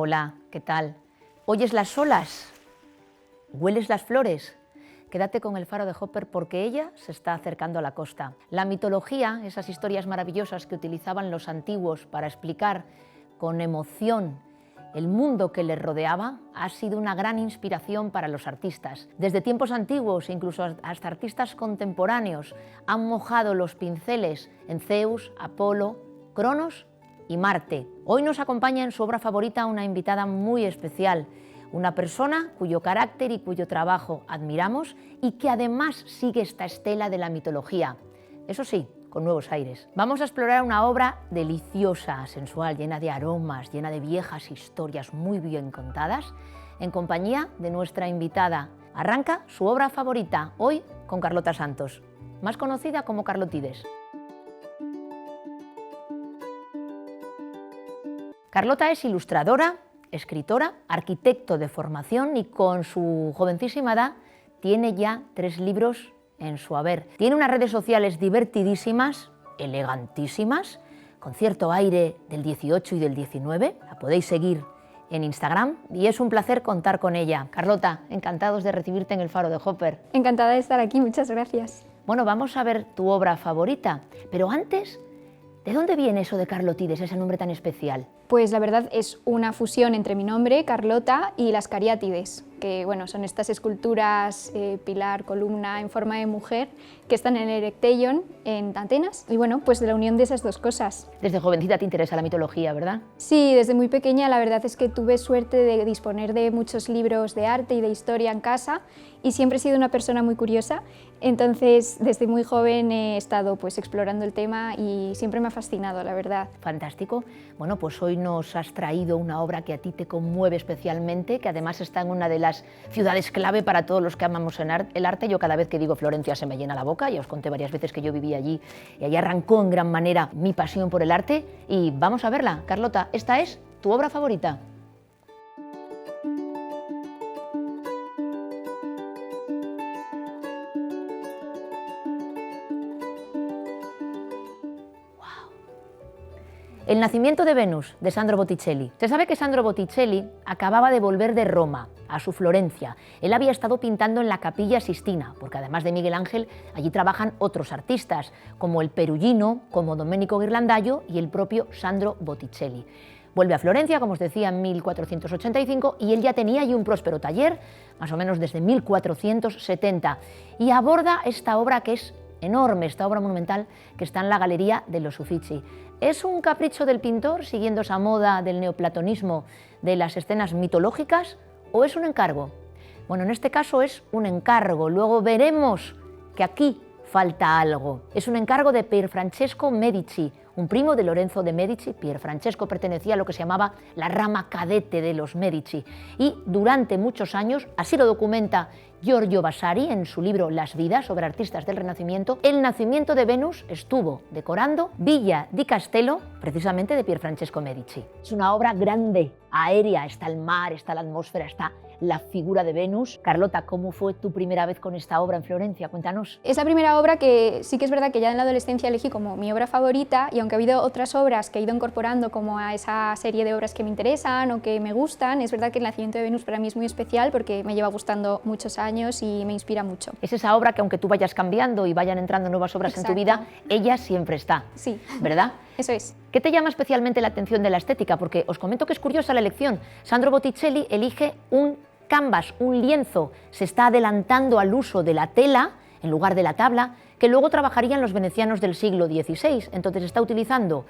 Hola, ¿qué tal? ¿Oyes las olas? ¿Hueles las flores? Quédate con el faro de Hopper porque ella se está acercando a la costa. La mitología, esas historias maravillosas que utilizaban los antiguos para explicar con emoción el mundo que les rodeaba, ha sido una gran inspiración para los artistas. Desde tiempos antiguos, incluso hasta artistas contemporáneos, han mojado los pinceles en Zeus, Apolo, Cronos y Marte. Hoy nos acompaña en su obra favorita una invitada muy especial, una persona cuyo carácter y cuyo trabajo admiramos y que además sigue esta estela de la mitología. Eso sí, con nuevos aires. Vamos a explorar una obra deliciosa, sensual, llena de aromas, llena de viejas historias muy bien contadas, en compañía de nuestra invitada. Arranca su obra favorita, hoy con Carlota Santos, más conocida como Carlotides. Carlota es ilustradora, escritora, arquitecto de formación y con su jovencísima edad tiene ya 3 libros en su haber. Tiene unas redes sociales divertidísimas, elegantísimas, con cierto aire del 18 y del 19. La podéis seguir en Instagram y es un placer contar con ella. Carlota, encantados de recibirte en el Faro de Hopper. Encantada de estar aquí, muchas gracias. Bueno, vamos a ver tu obra favorita, pero antes, ¿de dónde viene eso de Carlotides, ese nombre tan especial? Pues la verdad es una fusión entre mi nombre, Carlota, y las cariátides, que bueno, son estas esculturas, pilar, columna, en forma de mujer, que están en el Erechtheion, en Atenas, y bueno, pues de la unión de esas dos cosas. Desde jovencita te interesa la mitología, ¿verdad? Sí, desde muy pequeña la verdad es que tuve suerte de disponer de muchos libros de arte y de historia en casa, y siempre he sido una persona muy curiosa, entonces desde muy joven he estado pues explorando el tema y siempre me ha fascinado, la verdad. Fantástico. Bueno, pues hoy nos has traído una obra que a ti te conmueve especialmente, que además está en una de las ciudades clave para todos los que amamos el arte. Yo cada vez que digo Florencia se me llena la boca, ya os conté varias veces que yo viví allí y allí arrancó en gran manera mi pasión por el arte y vamos a verla. Carlota, ¿esta es tu obra favorita? El nacimiento de Venus, de Sandro Botticelli. Se sabe que Sandro Botticelli acababa de volver de Roma, a su Florencia. Él había estado pintando en la Capilla Sistina, porque además de Miguel Ángel, allí trabajan otros artistas, como el Perugino, como Domenico Ghirlandaio y el propio Sandro Botticelli. Vuelve a Florencia, como os decía, en 1485, y él ya tenía allí un próspero taller, más o menos desde 1470, y aborda esta obra que es enorme, esta obra monumental que está en la Galería de los Uffizi. ¿Es un capricho del pintor, siguiendo esa moda del neoplatonismo de las escenas mitológicas, o es un encargo? Bueno, en este caso es un encargo, luego veremos que aquí falta algo. Es un encargo de Pier Francesco Medici, un primo de Lorenzo de Medici. Pier Francesco pertenecía a lo que se llamaba la rama cadete de los Medici y durante muchos años, así lo documenta Giorgio Vasari en su libro Las vidas sobre artistas del Renacimiento, el nacimiento de Venus estuvo decorando Villa di Castello, precisamente de Pier Francesco Medici. Es una obra grande, aérea, está el mar, está la atmósfera, está la figura de Venus. Carlota, ¿cómo fue tu primera vez con esta obra en Florencia? Cuéntanos. Es la primera obra que sí que es verdad que ya en la adolescencia elegí como mi obra favorita, y aunque ha habido otras obras que he ido incorporando como a esa serie de obras que me interesan o que me gustan, es verdad que el nacimiento de Venus para mí es muy especial porque me lleva gustando muchos años y me inspira mucho. Es esa obra que aunque tú vayas cambiando y vayan entrando nuevas obras en tu vida, ella siempre está, sí, ¿verdad? Eso es. ¿Qué te llama especialmente la atención de la estética? Porque os comento que es curiosa la elección. Sandro Botticelli elige un canvas, un lienzo, se está adelantando al uso de la tela en lugar de la tabla, que luego trabajarían los venecianos del siglo XVI. Entonces está utilizando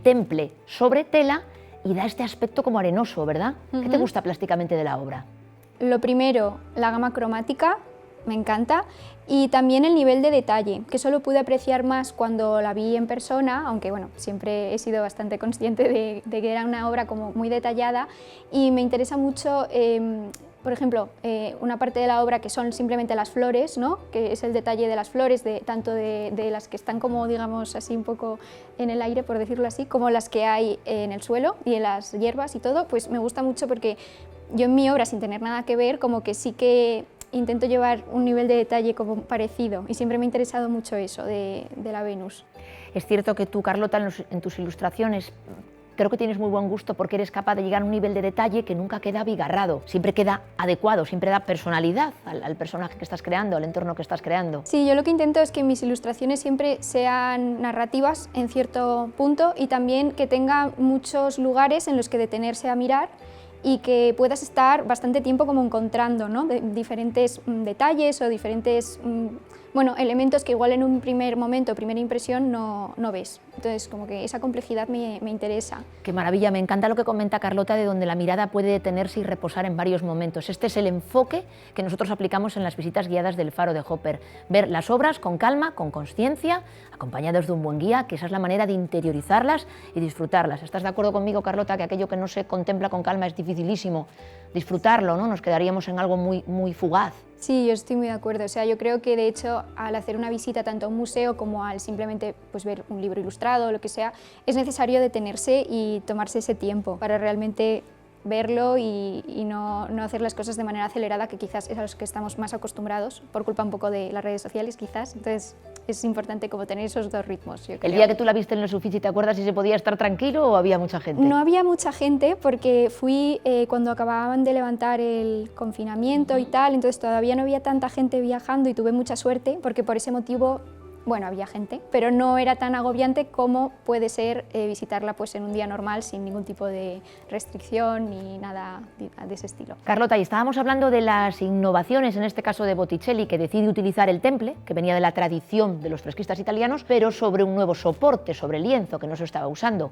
temple sobre tela y da este aspecto como arenoso, ¿verdad? ¿Qué te gusta plásticamente de la obra? Lo primero, la gama cromática, me encanta, y también el nivel de detalle, que solo pude apreciar más cuando la vi en persona, aunque bueno, siempre he sido bastante consciente de que era una obra como muy detallada, y me interesa mucho, por ejemplo, una parte de la obra que son simplemente las flores, ¿no? Que es el detalle de las flores, tanto de las que están como, digamos, así un poco en el aire, por decirlo así, como las que hay en el suelo y en las hierbas y todo, pues me gusta mucho porque yo en mi obra, sin tener nada que ver, como que sí que intento llevar un nivel de detalle como parecido, y siempre me ha interesado mucho eso de la Venus. Es cierto que tú, Carlota, en tus ilustraciones creo que tienes muy buen gusto porque eres capaz de llegar a un nivel de detalle que nunca queda abigarrado, siempre queda adecuado, siempre da personalidad al personaje que estás creando, al entorno que estás creando. Sí, yo lo que intento es que mis ilustraciones siempre sean narrativas en cierto punto y también que tenga muchos lugares en los que detenerse a mirar y que puedas estar bastante tiempo como encontrando, ¿no?, diferentes detalles o diferentes bueno, elementos que igual en un primer momento, primera impresión, no ves. Entonces, como que esa complejidad me interesa. Qué maravilla, me encanta lo que comenta Carlota de donde la mirada puede detenerse y reposar en varios momentos. Este es el enfoque que nosotros aplicamos en las visitas guiadas del Faro de Hopper. Ver las obras con calma, con consciencia, acompañados de un buen guía, que esa es la manera de interiorizarlas y disfrutarlas. ¿Estás de acuerdo conmigo, Carlota, que aquello que no se contempla con calma es dificilísimo disfrutarlo, ¿no? Nos quedaríamos en algo muy fugaz. Sí, yo estoy muy de acuerdo. O sea, yo creo que de hecho al hacer una visita tanto a un museo como al simplemente pues, ver un libro ilustrado o lo que sea, es necesario detenerse y tomarse ese tiempo para realmente verlo y no hacer las cosas de manera acelerada, que quizás es a los que estamos más acostumbrados, por culpa un poco de las redes sociales quizás. Entonces es importante como tener esos dos ritmos, yo creo. El día que tú la viste en los Uffizi, ¿te acuerdas si se podía estar tranquilo o había mucha gente? No había mucha gente porque fui cuando acababan de levantar el confinamiento y tal, entonces todavía no había tanta gente viajando y tuve mucha suerte porque por ese motivo, bueno, había gente, pero no era tan agobiante como puede ser visitarla pues, en un día normal sin ningún tipo de restricción ni nada de ese estilo. Carlota, y estábamos hablando de las innovaciones, en este caso de Botticelli, que decide utilizar el temple, que venía de la tradición de los fresquistas italianos, pero sobre un nuevo soporte, sobre lienzo, que no se estaba usando.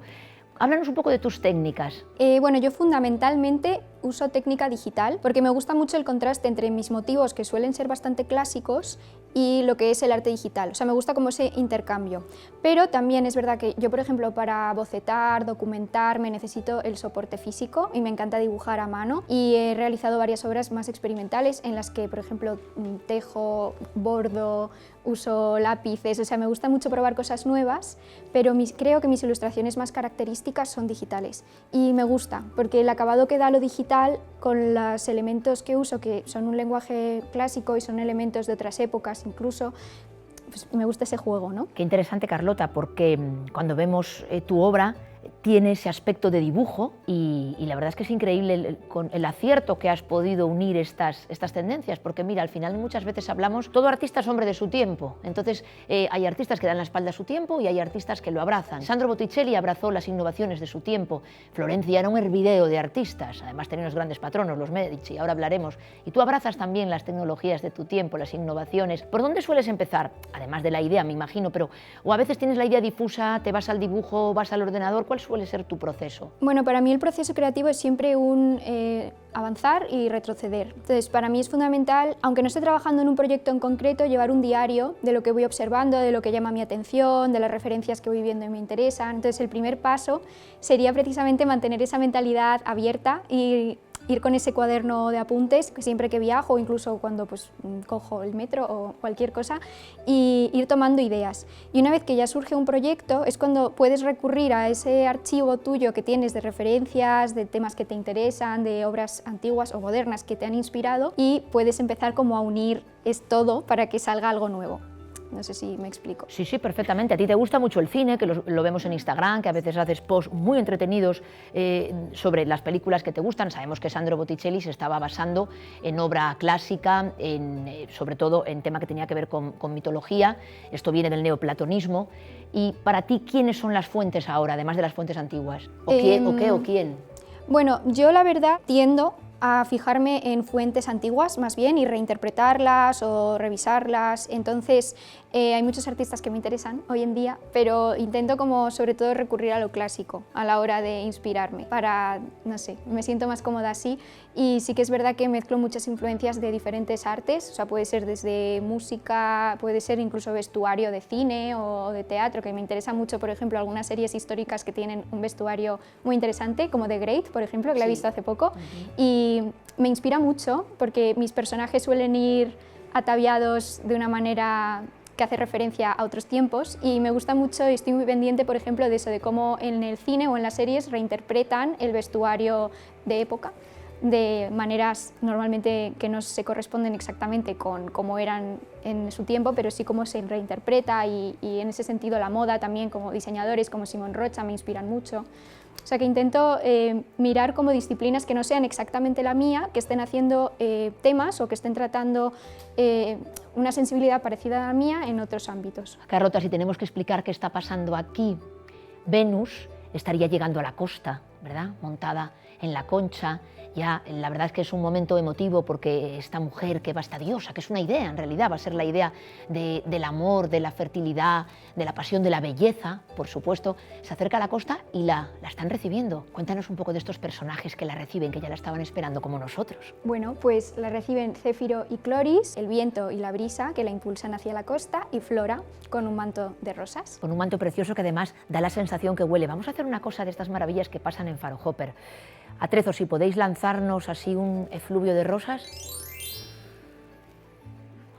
Háblanos un poco de tus técnicas. Bueno, yo fundamentalmente uso técnica digital porque me gusta mucho el contraste entre mis motivos, que suelen ser bastante clásicos, y lo que es el arte digital. O sea, me gusta como ese intercambio. Pero también es verdad que yo, por ejemplo, para bocetar, documentarme, necesito el soporte físico y me encanta dibujar a mano. Y he realizado varias obras más experimentales en las que, por ejemplo, tejo, bordo, uso lápices, o sea, me gusta mucho probar cosas nuevas, pero creo que mis ilustraciones más características son digitales. Y me gusta, porque el acabado que da lo digital con los elementos que uso, que son un lenguaje clásico y son elementos de otras épocas incluso, pues me gusta ese juego, ¿no? Qué interesante, Carlota, porque cuando vemos tu obra tiene ese aspecto de dibujo y la verdad es que es increíble con el acierto que has podido unir estas tendencias, porque mira, al final muchas veces hablamos, todo artista es hombre de su tiempo, entonces hay artistas que dan la espalda a su tiempo y hay artistas que lo abrazan. Sandro Botticelli abrazó las innovaciones de su tiempo, Florencia era un hervidero de artistas, además tenía unos grandes patronos, los Medici, ahora hablaremos, y tú abrazas también las tecnologías de tu tiempo, las innovaciones. ¿Por dónde sueles empezar? Además de la idea, me imagino, pero o a veces tienes la idea difusa, te vas al dibujo, vas al ordenador, ¿cuál suele ser tu proceso? Bueno, para mí el proceso creativo es siempre un avanzar y retroceder. Entonces, para mí es fundamental, aunque no esté trabajando en un proyecto en concreto, llevar un diario de lo que voy observando, de lo que llama mi atención, de las referencias que voy viendo y me interesan. Entonces, el primer paso sería precisamente mantener esa mentalidad abierta y ir con ese cuaderno de apuntes siempre que viajo o incluso cuando pues, cojo el metro o cualquier cosa y ir tomando ideas. Y una vez que ya surge un proyecto es cuando puedes recurrir a ese archivo tuyo que tienes de referencias, de temas que te interesan, de obras antiguas o modernas que te han inspirado y puedes empezar como a unir todo para que salga algo nuevo. No sé si me explico. Sí, sí, perfectamente. A ti te gusta mucho el cine, que lo vemos en Instagram, que a veces haces posts muy entretenidos sobre las películas que te gustan. Sabemos que Sandro Botticelli se estaba basando en obra clásica, sobre todo en tema que tenía que ver con mitología. Esto viene del neoplatonismo. Y para ti, ¿quiénes son las fuentes ahora, además de las fuentes antiguas? ¿O quién o qué o quién? Bueno, yo la verdad tiendo a fijarme en fuentes antiguas más bien y reinterpretarlas o revisarlas. Entonces hay muchos artistas que me interesan hoy en día, pero intento como sobre todo recurrir a lo clásico a la hora de inspirarme para, no sé, me siento más cómoda así y sí que es verdad que mezclo muchas influencias de diferentes artes, o sea, puede ser desde música, puede ser incluso vestuario de cine o de teatro, que me interesa mucho, por ejemplo, algunas series históricas que tienen un vestuario muy interesante, como The Great, por ejemplo, que la he visto hace poco, y me inspira mucho porque mis personajes suelen ir ataviados de una manera que hace referencia a otros tiempos y me gusta mucho y estoy muy pendiente, por ejemplo, de eso, de cómo en el cine o en las series reinterpretan el vestuario de época de maneras normalmente que no se corresponden exactamente con cómo eran en su tiempo, pero sí cómo se reinterpreta y en ese sentido la moda también, como diseñadores como Simón Rocha me inspiran mucho. O sea que intento mirar como disciplinas que no sean exactamente la mía, que estén haciendo temas o que estén tratando una sensibilidad parecida a la mía en otros ámbitos. Carlota, si tenemos que explicar qué está pasando aquí, Venus estaría llegando a la costa, ¿verdad? Montada en la concha. Ya, la verdad es que es un momento emotivo porque esta mujer, que va esta diosa, que es una idea en realidad, va a ser la idea del amor, de la fertilidad, de la pasión, de la belleza, por supuesto, se acerca a la costa y la están recibiendo. Cuéntanos un poco de estos personajes que la reciben, que ya la estaban esperando como nosotros. Bueno, pues la reciben Céfiro y Cloris, el viento y la brisa que la impulsan hacia la costa, y Flora con un manto de rosas. Con un manto precioso que además da la sensación que huele. Vamos a hacer una cosa de estas maravillas que pasan en Faro Hopper. Atrezo, si podéis lanzarnos así un efluvio de rosas.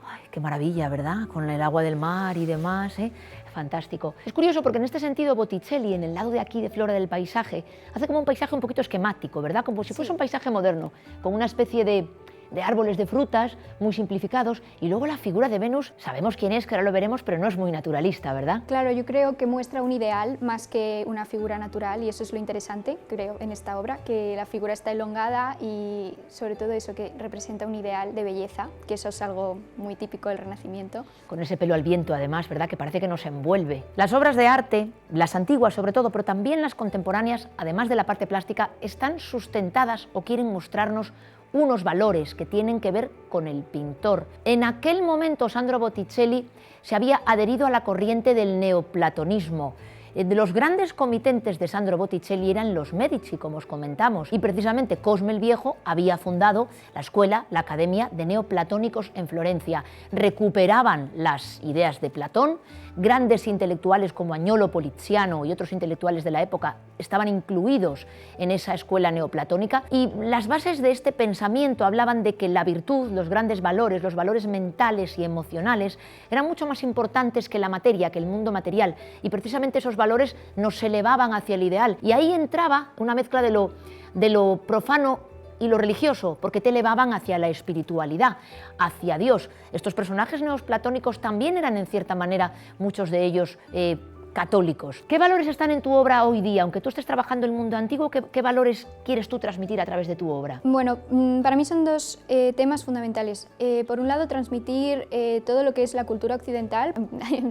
Ay, qué maravilla, ¿verdad? Con el agua del mar y demás, ¿eh? Fantástico. Es curioso porque en este sentido Botticelli, en el lado de aquí de Flora del paisaje, hace como un paisaje un poquito esquemático, ¿verdad? Como si fuese un paisaje moderno, con una especie de árboles de frutas muy simplificados, y luego la figura de Venus, sabemos quién es, que ahora lo veremos, pero no es muy naturalista, ¿verdad? Claro, yo creo que muestra un ideal más que una figura natural, y eso es lo interesante, creo, en esta obra, que la figura está elongada y sobre todo eso, que representa un ideal de belleza, que eso es algo muy típico del Renacimiento. Con ese pelo al viento, además, ¿verdad?, que parece que nos envuelve. Las obras de arte, las antiguas sobre todo, pero también las contemporáneas, además de la parte plástica, están sustentadas o quieren mostrarnos unos valores que tienen que ver con el pintor. En aquel momento Sandro Botticelli se había adherido a la corriente del neoplatonismo. De los grandes comitentes de Sandro Botticelli eran los Medici, como os comentamos, y precisamente Cosme el Viejo había fundado la escuela, la Academia de Neoplatónicos en Florencia. Recuperaban las ideas de Platón, grandes intelectuales como Agnolo Poliziano y otros intelectuales de la época estaban incluidos en esa escuela neoplatónica, y las bases de este pensamiento hablaban de que la virtud, los grandes valores, los valores mentales y emocionales eran mucho más importantes que la materia, que el mundo material, y precisamente esos valores nos elevaban hacia el ideal. Y ahí entraba una mezcla de lo profano y lo religioso, porque te elevaban hacia la espiritualidad, hacia Dios. Estos personajes neoplatónicos también eran, en cierta manera, muchos de ellos católicos. ¿Qué valores están en tu obra hoy día? Aunque tú estés trabajando el mundo antiguo, ¿qué valores quieres tú transmitir a través de tu obra? Bueno, para mí son dos temas fundamentales. Por un lado, transmitir todo lo que es la cultura occidental,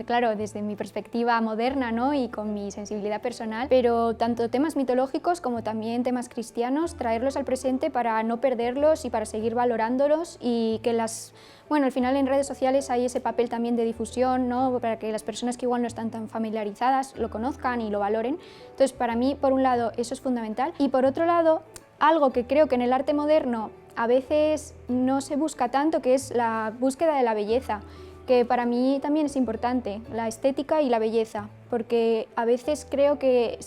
claro, desde mi perspectiva moderna, ¿no?, y con mi sensibilidad personal, pero tanto temas mitológicos como también temas cristianos, traerlos al presente para no perderlos y para seguir valorándolos, y que bueno, al final en redes sociales hay ese papel también de difusión, ¿no?, para que las personas que igual no están tan familiarizadas lo conozcan y lo valoren. Entonces, para mí, por un lado, eso es fundamental, y por otro lado, algo que creo que en el arte moderno a veces no se busca tanto, que es la búsqueda de la belleza, que para mí también es importante, la estética y la belleza, porque a veces creo que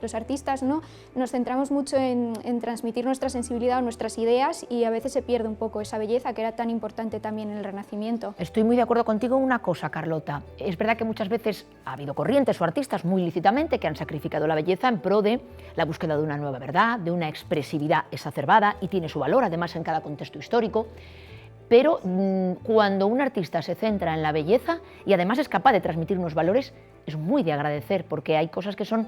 los artistas, ¿no?, nos centramos mucho en transmitir nuestra sensibilidad o nuestras ideas, y a veces se pierde un poco esa belleza que era tan importante también en el Renacimiento. Estoy muy de acuerdo contigo en una cosa, Carlota. Es verdad que muchas veces ha habido corrientes o artistas muy lícitamente que han sacrificado la belleza en pro de la búsqueda de una nueva verdad, de una expresividad exacerbada, y tiene su valor además en cada contexto histórico. Pero cuando un artista se centra en la belleza y además es capaz de transmitir unos valores, es muy de agradecer, porque hay cosas que son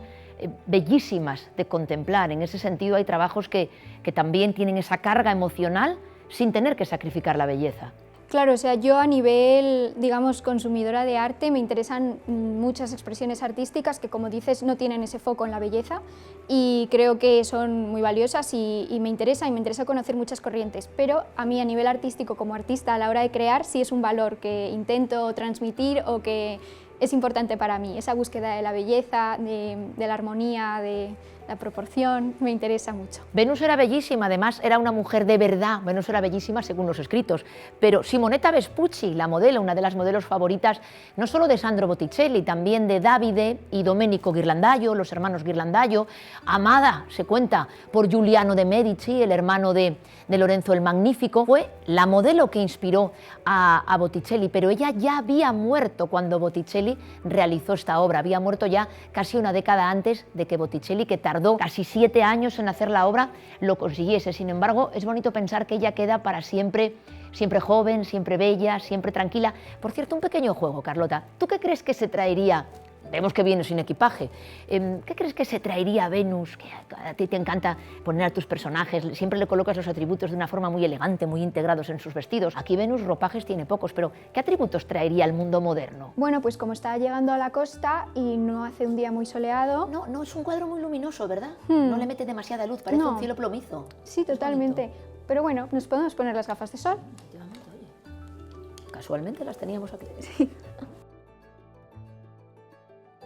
bellísimas de contemplar. En ese sentido hay trabajos que también tienen esa carga emocional sin tener que sacrificar la belleza. Claro, o sea, yo a nivel, digamos, consumidora de arte me interesan muchas expresiones artísticas que, como dices, no tienen ese foco en la belleza, y creo que son muy valiosas y me interesa conocer muchas corrientes, pero a mí a nivel artístico, como artista, a la hora de crear, sí es un valor que intento transmitir o que es importante para mí. Esa búsqueda de la belleza, de la armonía, de la proporción, me interesa mucho. Venus era bellísima, además era una mujer de verdad. Venus era bellísima según los escritos, pero Simonetta Vespucci, la modelo, una de las modelos favoritas, no solo de Sandro Botticelli, también de Davide y Domenico Ghirlandaio, los hermanos Ghirlandaio, amada, se cuenta, por Giuliano de Medici, el hermano de Lorenzo el Magnífico, fue la modelo que inspiró a Botticelli, pero ella ya había muerto cuando Botticelli realizó esta obra, había muerto ya casi una década antes de que Botticelli, que tardó casi 7 años en hacer la obra, lo consiguiese. Sin embargo, es bonito pensar que ella queda para siempre, siempre joven, siempre bella, siempre tranquila. Por cierto, un pequeño juego, Carlota. ¿Tú qué crees que se traería vemos que viene sin equipaje. ¿Qué crees que se traería Venus? Que a ti te encanta poner a tus personajes, siempre le colocas los atributos de una forma muy elegante, muy integrados en sus vestidos. Aquí Venus ropajes tiene pocos, pero ¿qué atributos traería al mundo moderno? Bueno, pues como está llegando a la costa y no hace un día muy soleado... No es un cuadro muy luminoso, ¿verdad? No le mete demasiada luz, parece un cielo plomizo. Sí, totalmente. Pero bueno, nos podemos poner las gafas de sol. Efectivamente, oye. Casualmente las teníamos aquí. Sí.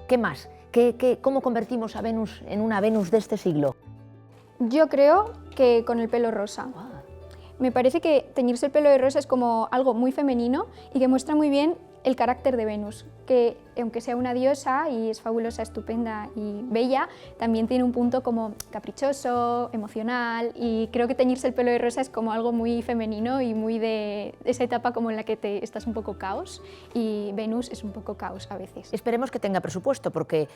¿Qué más? ¿Cómo convertimos a Venus en una Venus de este siglo? Yo creo que con el pelo rosa. Me parece que teñirse el pelo de rosa es como algo muy femenino y que muestra muy bien el carácter de Venus, que aunque sea una diosa y es fabulosa, estupenda y bella, también tiene un punto como caprichoso, emocional, y creo que teñirse el pelo de rosa es como algo muy femenino y muy de esa etapa como en la que estás un poco caos, y Venus es un poco caos a veces. Esperemos que tenga presupuesto, porque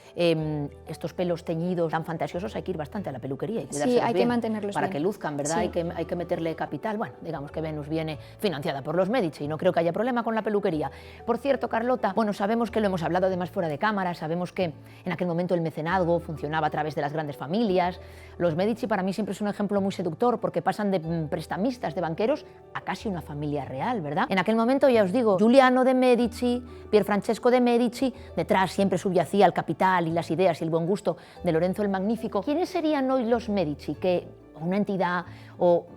estos pelos teñidos tan fantasiosos hay que ir bastante a la peluquería y cuidárselos Sí, hay bien que mantenerlos para bien. que luzcan, ¿verdad? Sí. Hay que meterle capital. Bueno, digamos que Venus viene financiada por los Medici y no creo que haya problema con la peluquería. Por cierto, Carlota, bueno, sabemos que lo hemos hablado además fuera de cámara, sabemos que en aquel momento el mecenazgo funcionaba a través de las grandes familias. Los Medici para mí siempre es un ejemplo muy seductor porque pasan de prestamistas, de banqueros, a casi una familia real, ¿verdad? En aquel momento, ya os digo, Giuliano de Medici, Pier Francesco de Medici, detrás siempre subyacía el capital y las ideas y el buen gusto de Lorenzo el Magnífico. ¿Quiénes serían hoy los Medici? ¿Que una entidad o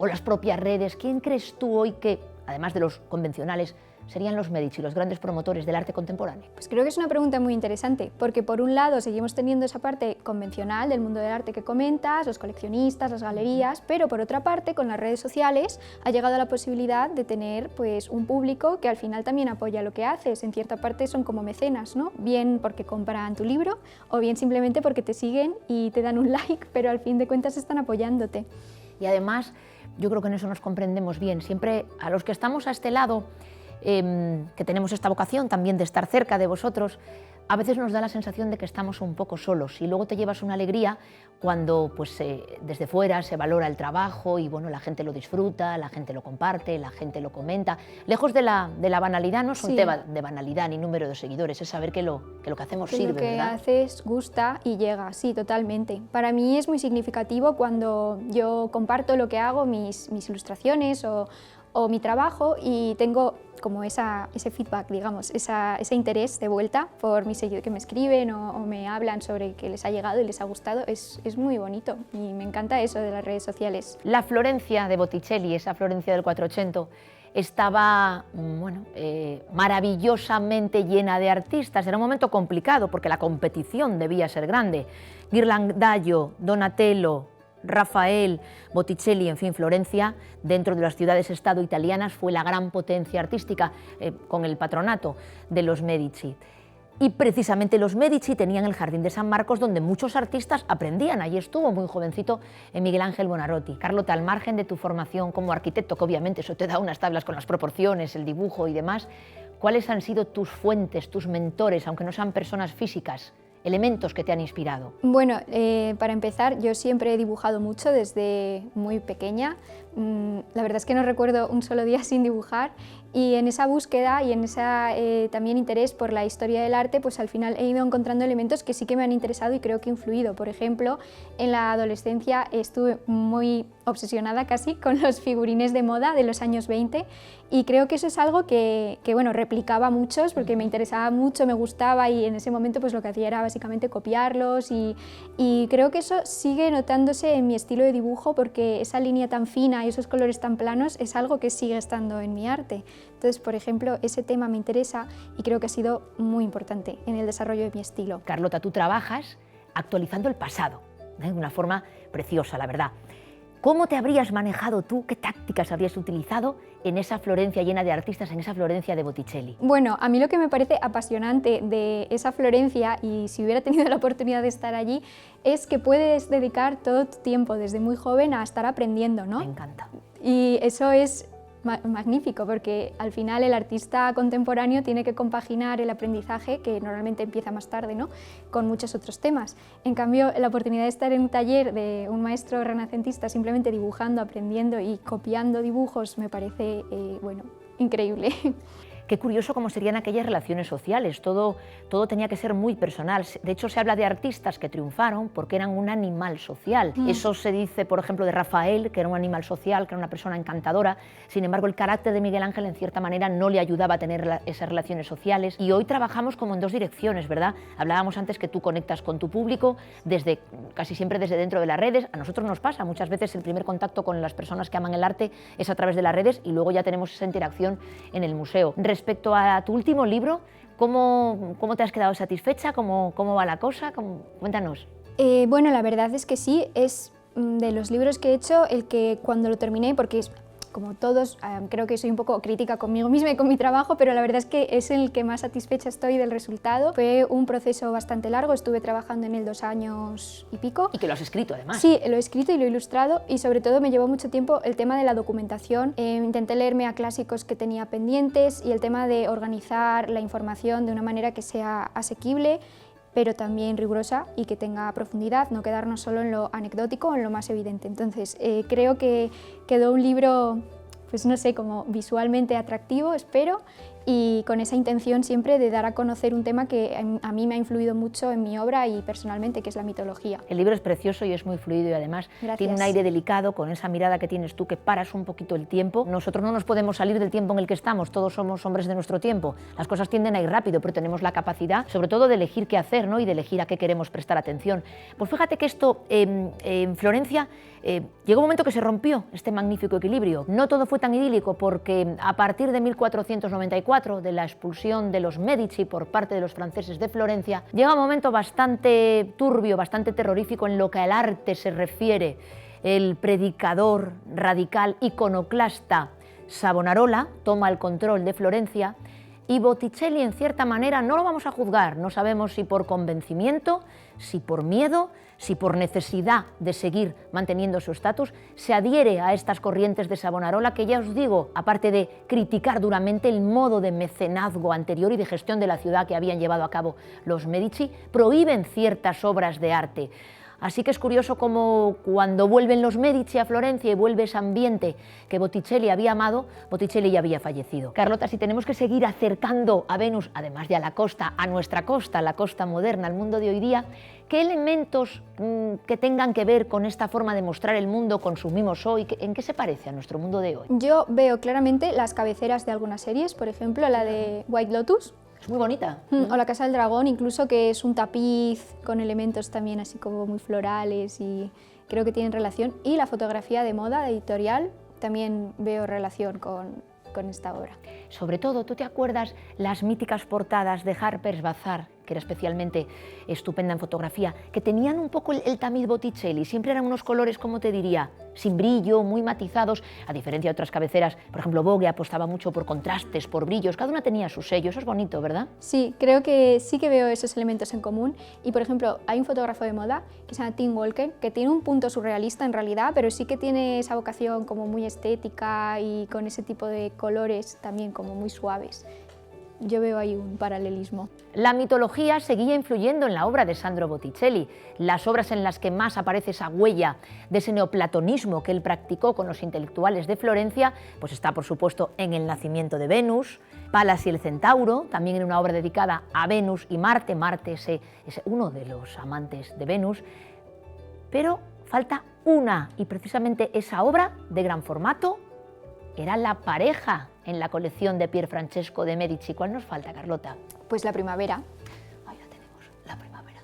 las propias redes? ¿Quién crees tú hoy que, además de los convencionales, serían los Medici, los grandes promotores del arte contemporáneo? Pues creo que es una pregunta muy interesante, porque por un lado seguimos teniendo esa parte convencional del mundo del arte que comentas, los coleccionistas, las galerías, pero por otra parte con las redes sociales ha llegado la posibilidad de tener pues un público que al final también apoya lo que haces, en cierta parte son como mecenas, ¿no? Bien porque compran tu libro o bien simplemente porque te siguen y te dan un like, pero al fin de cuentas están apoyándote. Y además yo creo que en eso nos comprendemos bien, siempre a los que estamos a este lado, que tenemos esta vocación también de estar cerca de vosotros, a veces nos da la sensación de que estamos un poco solos y luego te llevas una alegría cuando pues, desde fuera se valora el trabajo y bueno, la gente lo disfruta, la gente lo comparte, la gente lo comenta. Lejos de la banalidad, no es un tema de banalidad ni número de seguidores, es saber que lo que hacemos sirve, ¿verdad? Lo que ¿verdad? haces gusta y llega, sí, totalmente. Para mí es muy significativo cuando yo comparto lo que hago, mis ilustraciones o mi trabajo y tengo como ese feedback, digamos, ese interés de vuelta por mis seguidores que me escriben o me hablan sobre que les ha llegado y les ha gustado, es muy bonito y me encanta eso de las redes sociales. La Florencia de Botticelli, esa Florencia del 480, estaba bueno, maravillosamente llena de artistas. Era un momento complicado porque la competición debía ser grande. Ghirlandaio, Donatello, Rafael, Botticelli, en fin, Florencia, dentro de las ciudades-estado italianas, fue la gran potencia artística con el patronato de los Medici. Y precisamente los Medici tenían el Jardín de San Marcos donde muchos artistas aprendían. Allí estuvo muy jovencito Miguel Ángel Buonarroti. Carlota, al margen de tu formación como arquitecto, que obviamente eso te da unas tablas con las proporciones, el dibujo y demás, ¿cuáles han sido tus fuentes, tus mentores, aunque no sean personas físicas? Elementos que te han inspirado. Bueno, para empezar, yo siempre he dibujado mucho desde muy pequeña. La verdad es que no recuerdo un solo día sin dibujar y en esa búsqueda y en ese también interés por la historia del arte, pues al final he ido encontrando elementos que sí que me han interesado y creo que he influido. Por ejemplo, en la adolescencia estuve muy obsesionada casi con los figurines de moda de los años 20 y creo que eso es algo que bueno, replicaba muchos porque me interesaba mucho, me gustaba y en ese momento pues lo que hacía era básicamente copiarlos y creo que eso sigue notándose en mi estilo de dibujo porque esa línea tan fina y esos colores tan planos es algo que sigue estando en mi arte. Entonces, por ejemplo, ese tema me interesa y creo que ha sido muy importante en el desarrollo de mi estilo. Carlota, tú trabajas actualizando el pasado, de una forma preciosa, la verdad. ¿Cómo te habrías manejado tú? ¿Qué tácticas habrías utilizado en esa Florencia llena de artistas, en esa Florencia de Botticelli? Bueno, a mí lo que me parece apasionante de esa Florencia, y si hubiera tenido la oportunidad de estar allí, es que puedes dedicar todo tu tiempo desde muy joven a estar aprendiendo, ¿no? Me encanta. Y eso es magnífico porque al final el artista contemporáneo tiene que compaginar el aprendizaje, que normalmente empieza más tarde, ¿no?, con muchos otros temas. En cambio, la oportunidad de estar en un taller de un maestro renacentista simplemente dibujando, aprendiendo y copiando dibujos me parece bueno, increíble. Qué curioso cómo serían aquellas relaciones sociales, todo tenía que ser muy personal. De hecho, se habla de artistas que triunfaron porque eran un animal social. Eso se dice, por ejemplo, de Rafael, que era un animal social, que era una persona encantadora. Sin embargo, el carácter de Miguel Ángel, en cierta manera, no le ayudaba a tener esas relaciones sociales. Y hoy trabajamos como en dos direcciones, ¿verdad? Hablábamos antes que tú conectas con tu público, casi siempre desde dentro de las redes. A nosotros nos pasa, muchas veces el primer contacto con las personas que aman el arte es a través de las redes y luego ya tenemos esa interacción en el museo. Respecto a tu último libro, ¿cómo te has quedado satisfecha? ¿Cómo va la cosa? Cuéntanos. Bueno, la verdad es que sí, es de los libros que he hecho el que cuando lo terminé, porque como todos, creo que soy un poco crítica conmigo misma y con mi trabajo, pero la verdad es que es el que más satisfecha estoy del resultado. Fue un proceso bastante largo, estuve trabajando en él 2 años y pico. Y que lo has escrito además. Sí, lo he escrito y lo he ilustrado y sobre todo me llevó mucho tiempo el tema de la documentación. Intenté leerme a clásicos que tenía pendientes y el tema de organizar la información de una manera que sea asequible, pero también rigurosa y que tenga profundidad, no quedarnos solo en lo anecdótico o en lo más evidente. Entonces, creo que quedó un libro, pues no sé, como visualmente atractivo, espero, y con esa intención siempre de dar a conocer un tema que a mí me ha influido mucho en mi obra y personalmente, que es la mitología. El libro es precioso y es muy fluido y además tiene un aire delicado, con esa mirada que tienes tú, que paras un poquito el tiempo. Nosotros no nos podemos salir del tiempo en el que estamos, todos somos hombres de nuestro tiempo. Las cosas tienden a ir rápido, pero tenemos la capacidad, sobre todo, de elegir qué hacer, ¿no? Y de elegir a qué queremos prestar atención. Pues fíjate que esto en Florencia llegó un momento que se rompió este magnífico equilibrio. No todo fue tan idílico porque a partir de 1494, de la expulsión de los Medici por parte de los franceses de Florencia, llega un momento bastante turbio, bastante terrorífico en lo que al arte se refiere. El predicador radical iconoclasta Savonarola toma el control de Florencia y Botticelli, en cierta manera, no lo vamos a juzgar, no sabemos si por convencimiento, si por miedo, si por necesidad de seguir manteniendo su estatus, se adhiere a estas corrientes de Savonarola que, ya os digo, aparte de criticar duramente el modo de mecenazgo anterior y de gestión de la ciudad que habían llevado a cabo los Medici, prohíben ciertas obras de arte. Así que es curioso cómo cuando vuelven los Medici a Florencia y vuelve ese ambiente que Botticelli había amado, Botticelli ya había fallecido. Carlota, si tenemos que seguir acercando a Venus, además de a la costa, a nuestra costa, la costa moderna, al mundo de hoy día, ¿qué elementos que tengan que ver con esta forma de mostrar el mundo consumimos hoy? ¿En qué se parece a nuestro mundo de hoy? Yo veo claramente las cabeceras de algunas series, por ejemplo la de White Lotus. Es muy bonita. O la Casa del Dragón, incluso, que es un tapiz con elementos también así como muy florales y creo que tienen relación. Y la fotografía de moda, de editorial, también veo relación con esta obra. Sobre todo, ¿tú te acuerdas las míticas portadas de Harper's Bazaar, que era especialmente estupenda en fotografía, que tenían un poco el tamiz Botticelli? Siempre eran unos colores, como te diría, sin brillo, muy matizados, a diferencia de otras cabeceras. Por ejemplo, Vogue apostaba mucho por contrastes, por brillos, cada una tenía su sello. Eso es bonito, ¿verdad? Sí, creo que sí que veo esos elementos en común. Y, por ejemplo, hay un fotógrafo de moda que se llama Tim Walker, que tiene un punto surrealista en realidad, pero sí que tiene esa vocación como muy estética y con ese tipo de colores también como muy suaves. Yo veo ahí un paralelismo. La mitología seguía influyendo en la obra de Sandro Botticelli. Las obras en las que más aparece esa huella de ese neoplatonismo que él practicó con los intelectuales de Florencia, pues está, por supuesto, en El nacimiento de Venus, Palas y el centauro, también en una obra dedicada a Venus y Marte. Marte es uno de los amantes de Venus, pero falta una, y precisamente esa obra de gran formato era La pareja en la colección de Pier Francesco de Medici. ¿Cuál nos falta, Carlota? Pues La primavera. Ahí la tenemos, La primavera.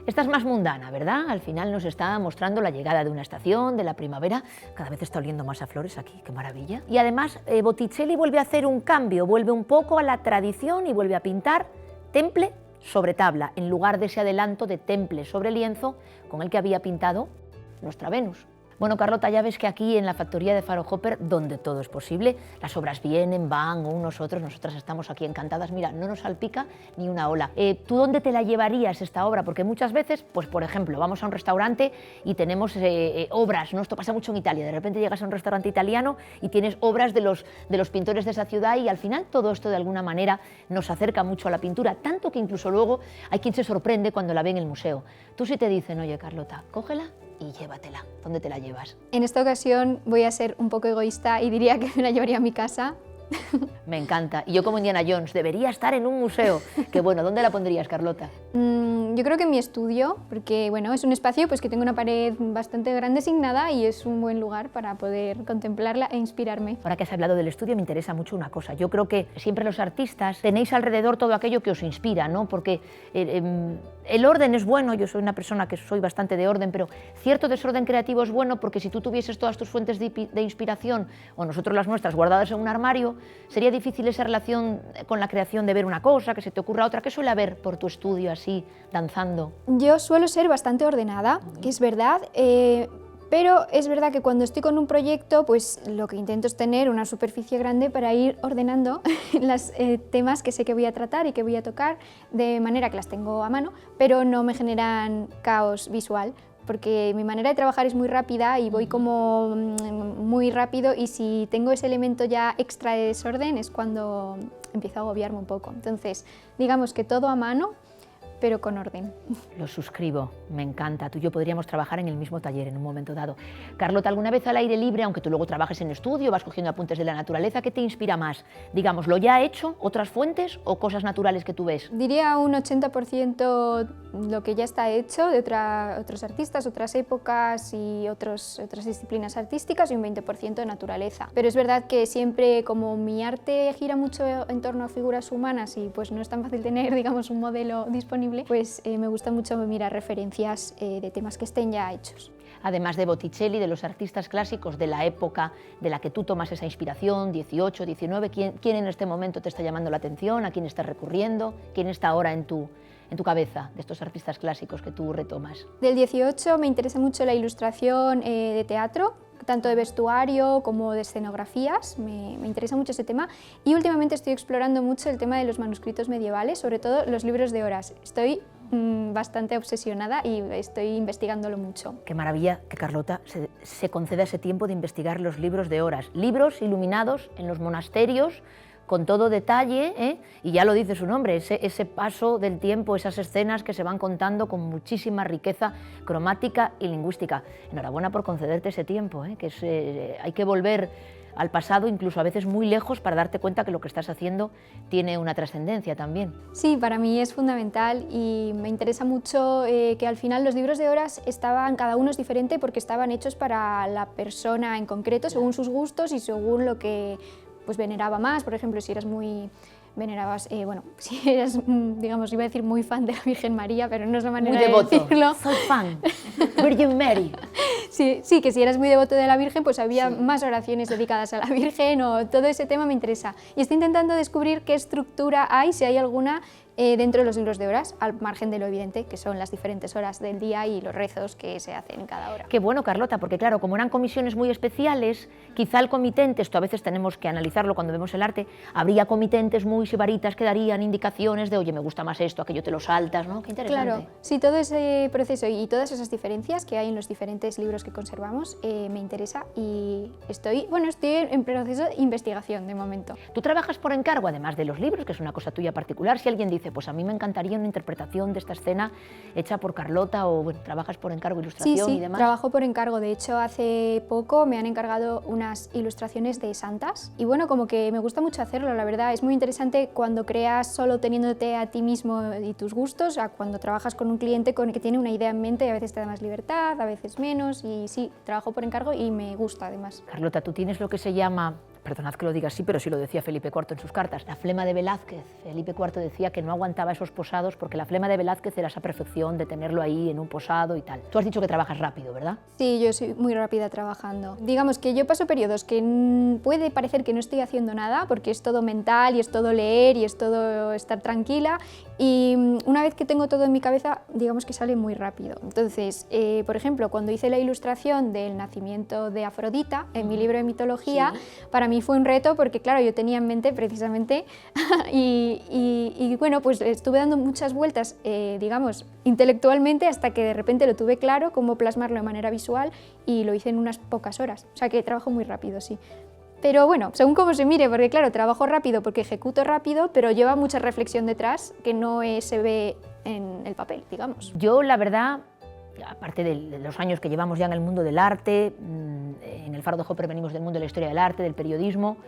Esta es más mundana, ¿verdad? Al final nos está mostrando la llegada de una estación, de la primavera. Cada vez está oliendo más a flores aquí, qué maravilla. Y además Botticelli vuelve a hacer un cambio, vuelve un poco a la tradición y vuelve a pintar temple sobre tabla, en lugar de ese adelanto de temple sobre lienzo con el que había pintado nuestra Venus. Bueno, Carlota, ya ves que aquí en la factoría de Faro Hopper, donde todo es posible, las obras vienen, van, unos otros, nosotras estamos aquí encantadas, mira, no nos salpica ni una ola. ¿Tú dónde te la llevarías esta obra? Porque muchas veces, pues por ejemplo, vamos a un restaurante y tenemos obras, ¿no? Esto pasa mucho en Italia, de repente llegas a un restaurante italiano y tienes obras de los pintores de esa ciudad y al final todo esto de alguna manera nos acerca mucho a la pintura, tanto que incluso luego hay quien se sorprende cuando la ve en el museo. Tú sí te dicen, oye Carlota, cógela y llévatela. ¿Dónde te la llevas? En esta ocasión voy a ser un poco egoísta y diría que me la llevaría a mi casa, Me encanta. Y yo como Indiana Jones, debería estar en un museo. Qué bueno, ¿dónde la pondrías, Carlota? Yo creo que en mi estudio, porque bueno, es un espacio pues, que tengo una pared bastante grande asignada y es un buen lugar para poder contemplarla e inspirarme. Ahora que has hablado del estudio, me interesa mucho una cosa. Yo creo que siempre los artistas tenéis alrededor todo aquello que os inspira, ¿no? Porque el orden es bueno, yo soy una persona que soy bastante de orden, pero cierto desorden creativo es bueno porque si tú tuvieses todas tus fuentes de inspiración, o nosotros las nuestras, guardadas en un armario, sería difícil esa relación con la creación de ver una cosa, que se te ocurra otra. ¿Qué suele haber por tu estudio así, danzando? Yo suelo ser bastante ordenada, que es verdad, pero es verdad que cuando estoy con un proyecto, pues lo que intento es tener una superficie grande para ir ordenando los temas que sé que voy a tratar y que voy a tocar, de manera que las tengo a mano, pero no me generan caos visual, porque mi manera de trabajar es muy rápida y voy como muy rápido, y si tengo ese elemento ya extra de desorden es cuando empiezo a agobiarme un poco. Entonces, digamos que todo a mano, pero con orden. Lo suscribo, me encanta. Tú y yo podríamos trabajar en el mismo taller en un momento dado. Carlota, ¿alguna vez al aire libre, aunque tú luego trabajes en estudio, vas cogiendo apuntes de la naturaleza, qué te inspira más? Digamos, ¿lo ya hecho, otras fuentes o cosas naturales que tú ves? Diría un 80% lo que ya está hecho de otros artistas, otras épocas y otras disciplinas artísticas, y un 20% de naturaleza. Pero es verdad que siempre, como mi arte gira mucho en torno a figuras humanas y pues no es tan fácil tener, digamos, un modelo disponible, pues me gusta mucho mirar referencias de temas que estén ya hechos. Además de Botticelli, de los artistas clásicos de la época de la que tú tomas esa inspiración, 18, 19, ¿quién en este momento te está llamando la atención? ¿A quién estás recurriendo? ¿Quién está ahora en tu cabeza de estos artistas clásicos que tú retomas? Del 18 me interesa mucho la ilustración de teatro, tanto de vestuario como de escenografías, me interesa mucho ese tema, y últimamente estoy explorando mucho el tema de los manuscritos medievales, sobre todo los libros de horas. Estoy bastante obsesionada y estoy investigándolo mucho. Qué maravilla que Carlota se conceda ese tiempo de investigar los libros de horas, libros iluminados en los monasterios, con todo detalle, y ya lo dice su nombre, ese paso del tiempo, esas escenas que se van contando con muchísima riqueza cromática y lingüística. Enhorabuena por concederte ese tiempo, que hay que volver al pasado, incluso a veces muy lejos, para darte cuenta que lo que estás haciendo tiene una trascendencia también. Sí, para mí es fundamental, y me interesa mucho que al final los libros de horas cada uno es diferente porque estaban hechos para la persona en concreto, según sus gustos y según lo que pues veneraba más. Por ejemplo, si eras si eras, digamos, iba a decir muy fan de la Virgen María, pero no es la manera de decirlo. Soy fan, Virgin Mary. Sí, que si eras muy devoto de la Virgen, pues había más oraciones dedicadas a la Virgen, o todo ese tema me interesa. Y estoy intentando descubrir qué estructura hay, si hay alguna, dentro de los libros de horas, al margen de lo evidente, que son las diferentes horas del día y los rezos que se hacen en cada hora. Qué bueno, Carlota, porque claro, como eran comisiones muy especiales, quizá el comitente, esto a veces tenemos que analizarlo cuando vemos el arte, habría comitentes muy sibaritas que darían indicaciones de, oye, me gusta más esto, aquello te lo saltas, ¿no? Qué interesante. Claro, sí, todo ese proceso y todas esas diferencias que hay en los diferentes libros que conservamos me interesa, y estoy en proceso de investigación de momento. ¿Tú trabajas por encargo, además de los libros, que es una cosa tuya particular? Si alguien dice, pues a mí me encantaría una interpretación de esta escena hecha por Carlota, o bueno, trabajas por encargo, ilustración y demás. Sí, trabajo por encargo. De hecho, hace poco me han encargado unas ilustraciones de santas, y bueno, como que me gusta mucho hacerlo, la verdad. Es muy interesante cuando creas solo teniéndote a ti mismo y tus gustos, a cuando trabajas con un cliente con el que tiene una idea en mente, y a veces te da más libertad, a veces menos, y sí, trabajo por encargo y me gusta además. Carlota, tú tienes lo que se llama, perdonad que lo diga así, pero sí lo decía Felipe IV en sus cartas, la flema de Velázquez. Felipe IV decía que no aguantaba esos posados porque la flema de Velázquez era esa perfección de tenerlo ahí en un posado y tal. Tú has dicho que trabajas rápido, ¿verdad? Sí, yo soy muy rápida trabajando. Digamos que yo paso periodos que puede parecer que no estoy haciendo nada porque es todo mental y es todo leer y es todo estar tranquila, y una vez que tengo todo en mi cabeza, digamos que sale muy rápido. Entonces, por ejemplo, cuando hice la ilustración del nacimiento de Afrodita en mi libro de mitología, para mí fue un reto porque, claro, yo tenía en mente precisamente y bueno, pues estuve dando muchas vueltas, digamos, intelectualmente, hasta que de repente lo tuve claro cómo plasmarlo de manera visual, y lo hice en unas pocas horas. O sea que trabajo muy rápido, sí. Pero bueno, según cómo se mire, porque claro, trabajo rápido porque ejecuto rápido, pero lleva mucha reflexión detrás que no se ve en el papel, digamos. Yo, la verdad, aparte de los años que llevamos ya en el mundo del arte, en el Faro de Hopper venimos del mundo de la historia del arte, del periodismo,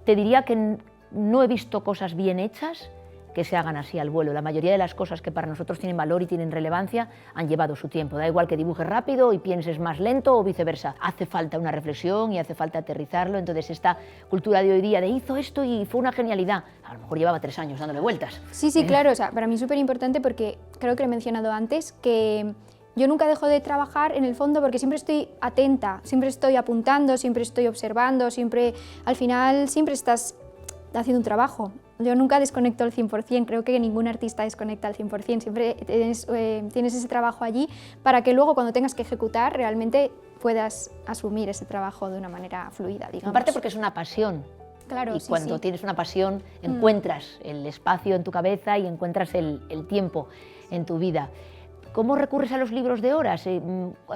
te diría que no he visto cosas bien hechas que se hagan así al vuelo. La mayoría de las cosas que para nosotros tienen valor y tienen relevancia han llevado su tiempo. Da igual que dibujes rápido y pienses más lento o viceversa. Hace falta una reflexión y hace falta aterrizarlo. Entonces esta cultura de hoy día de hizo esto y fue una genialidad, a lo mejor llevaba 3 años dándole vueltas. Sí, claro, o sea, para mí es súper importante porque creo que lo he mencionado antes, que yo nunca dejo de trabajar en el fondo porque siempre estoy atenta, siempre estoy apuntando, siempre estoy observando, al final siempre estás haciendo un trabajo. Yo nunca desconecto al 100%, creo que ningún artista desconecta al 100%, siempre tienes ese trabajo allí para que luego cuando tengas que ejecutar realmente puedas asumir ese trabajo de una manera fluida, digamos. En parte porque es una pasión. Claro, y sí, cuando sí. tienes una pasión encuentras el espacio en tu cabeza y encuentras el tiempo en tu vida. ¿Cómo recurres a los libros de horas?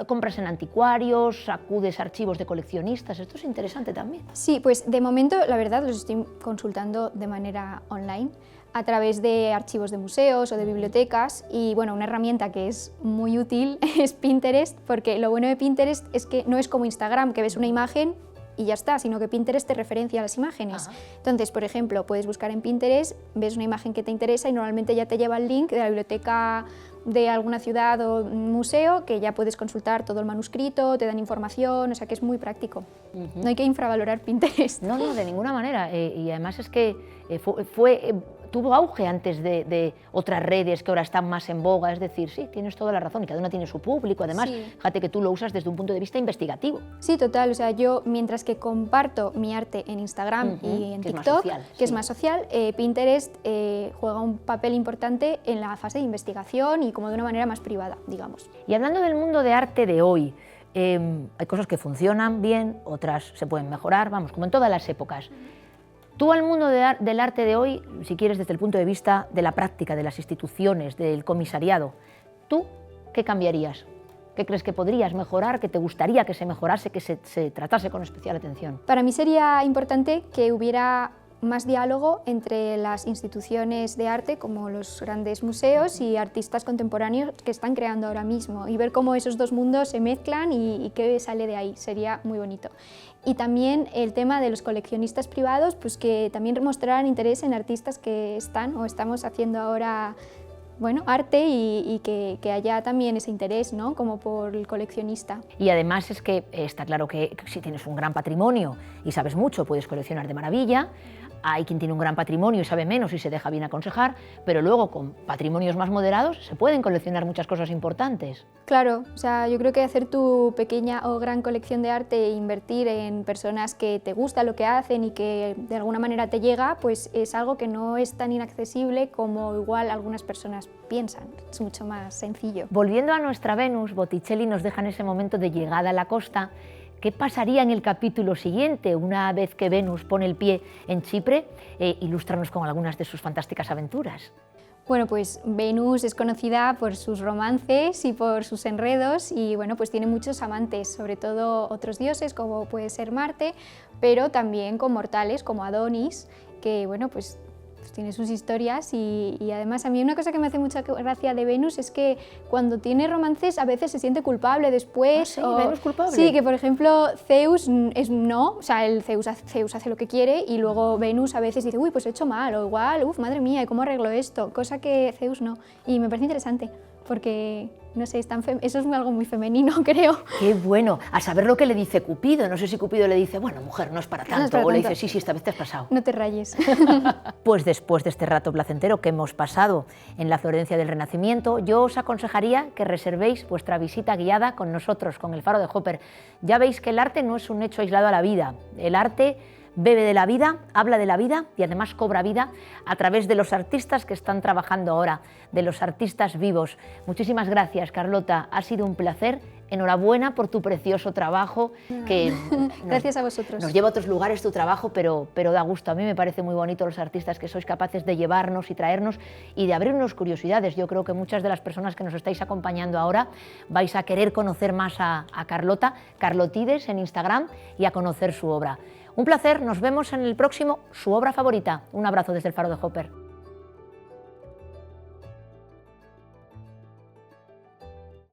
¿Compras en anticuarios? ¿Acudes a archivos de coleccionistas? Esto es interesante también. Sí, pues de momento la verdad los estoy consultando de manera online a través de archivos de museos o de bibliotecas y bueno, una herramienta que es muy útil es Pinterest, porque lo bueno de Pinterest es que no es como Instagram, que ves una imagen y ya está, sino que Pinterest te referencia a las imágenes. Ajá. Entonces, por ejemplo, puedes buscar en Pinterest, ves una imagen que te interesa y normalmente ya te lleva el link de la biblioteca de alguna ciudad o museo, que ya puedes consultar todo el manuscrito, te dan información, o sea que es muy práctico. No hay que infravalorar Pinterest. No, de ninguna manera. Y además es que tuvo auge antes de otras redes que ahora están más en boga. Es decir, sí, tienes toda la razón y cada una tiene su público. Además, Sí. Fíjate que tú lo usas desde un punto de vista investigativo. Sí, total, o sea, yo mientras que comparto mi arte en Instagram y en que es más TikTok, social, que es sí. más social, Pinterest juega un papel importante en la fase de investigación y como de una manera más privada, digamos. Y hablando del mundo de arte de hoy, hay cosas que funcionan bien, otras se pueden mejorar, vamos, como en todas las épocas. Tú al mundo del arte de hoy, si quieres desde el punto de vista de la práctica, de las instituciones, del comisariado, ¿tú qué cambiarías? ¿Qué crees que podrías mejorar, que te gustaría que se mejorase, que se tratase con especial atención? Para mí sería importante que hubiera más diálogo entre las instituciones de arte como los grandes museos y artistas contemporáneos que están creando ahora mismo y ver cómo esos dos mundos se mezclan y qué sale de ahí, sería muy bonito. Y también el tema de los coleccionistas privados, pues que también mostraran interés en artistas que están o estamos haciendo ahora arte y que haya también ese interés, ¿no? Como por el coleccionista. Y además es que está claro que si tienes un gran patrimonio y sabes mucho, puedes coleccionar de maravilla. Hay quien tiene un gran patrimonio y sabe menos y se deja bien aconsejar, pero luego con patrimonios más moderados se pueden coleccionar muchas cosas importantes. Claro, o sea, yo creo que hacer tu pequeña o gran colección de arte e invertir en personas que te gusta lo que hacen y que de alguna manera te llega, pues es algo que no es tan inaccesible como igual algunas personas piensan, es mucho más sencillo. Volviendo a nuestra Venus, Botticelli nos deja en ese momento de llegada a la costa. ¿Qué pasaría en el capítulo siguiente, una vez que Venus pone el pie en Chipre? Ilústranos con algunas de sus fantásticas aventuras. Bueno, pues Venus es conocida por sus romances y por sus enredos y bueno, pues tiene muchos amantes, sobre todo otros dioses como puede ser Marte, pero también con mortales como Adonis, que bueno, pues tiene sus historias y además a mí una cosa que me hace mucha gracia de Venus es que cuando tiene romances a veces se siente culpable después. ¿Ah, sí? ¿Venus culpable? Sí, que por ejemplo Zeus o sea, Zeus hace lo que quiere y luego Venus a veces dice, uy, pues he hecho mal, o igual, madre mía, ¿y cómo arreglo esto? Cosa que Zeus no. Y me parece interesante porque, no sé, eso es algo muy femenino, creo. ¡Qué bueno! A saber lo que le dice Cupido. No sé si Cupido le dice, bueno, mujer, no es para tanto, No es para o le tanto. dice, sí, esta vez te has pasado. No te rayes. Pues después de este rato placentero que hemos pasado en la Florencia del Renacimiento, yo os aconsejaría que reservéis vuestra visita guiada con nosotros, con el Faro de Hopper. Ya veis que el arte no es un hecho aislado a la vida. El arte bebe de la vida, habla de la vida y además cobra vida a través de los artistas que están trabajando ahora, de los artistas vivos. Muchísimas gracias, Carlota, ha sido un placer. Enhorabuena por tu precioso trabajo, que Gracias a vosotros. nos lleva a otros lugares tu trabajo, pero da gusto. A mí me parece muy bonito los artistas que sois capaces de llevarnos y traernos y de abrirnos curiosidades. Yo creo que muchas de las personas que nos estáis acompañando ahora vais a querer conocer más a Carlota, Carlotides en Instagram, y a conocer su obra. Un placer, nos vemos en el próximo Su obra favorita. Un abrazo desde el Faro de Hopper.